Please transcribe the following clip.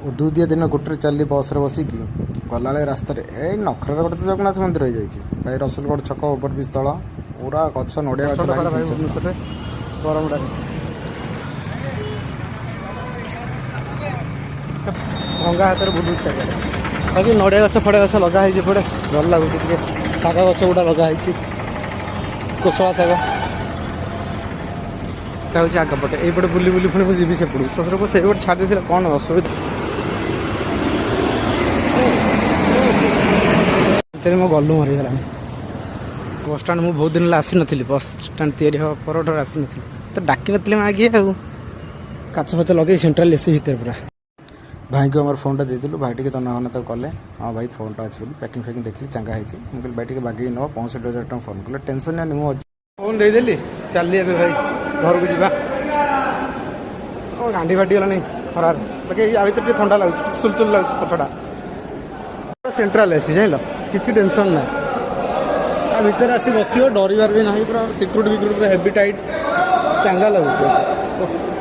उदुदिया दिन गोटे चली बस रे बसिकी गला रास्त ए नखर गोटे तो जगन्नाथ मंदिर हो जाए भाई रसुलगढ़ छक ओवर ब्रिज तल पूरा गछ नड़िया गछ भंगा हाथ बुलू बाकी नड़िया गछ फड़े गछ लगे पड़े भल लगुच शाग गछ गुड़ा लगे कोशला शाग हूँ आगपटे यपटे बुली बुली पुणी मुझे जी सेपड़ू शशुर को से छाड़ी देते कौन असुविधा मो गलु मरीगला बस स्टाण मुझे बहुत दिन आसी नी बस स्टाण या पर आसी नी तो डाक नी आगे काच फाच लगे सेंट्राल एसी भितर पूरा भाई को आम फोन देलु भाई टे तना तो कले हाँ भाई फोन अच्छी बोली पैकिंग फैकिंग देखली चंगा है मुझे भाई टे बागे नब 65,000 टका फोन कले टेंशन नहीं मुझे फोन देदेली चलिए भाई घर को जा गांधी फाटी गला खरार बाकी आ भर ठंडा लगे सुलसुल लगे पछड़ा सेंट्राल एसी जान किसी टेंशन ना भितर आसी बस डरबार भी ना पूरा सिक्यूरीटी विक्यूरीटी हेवी टाइट चंगा लगुच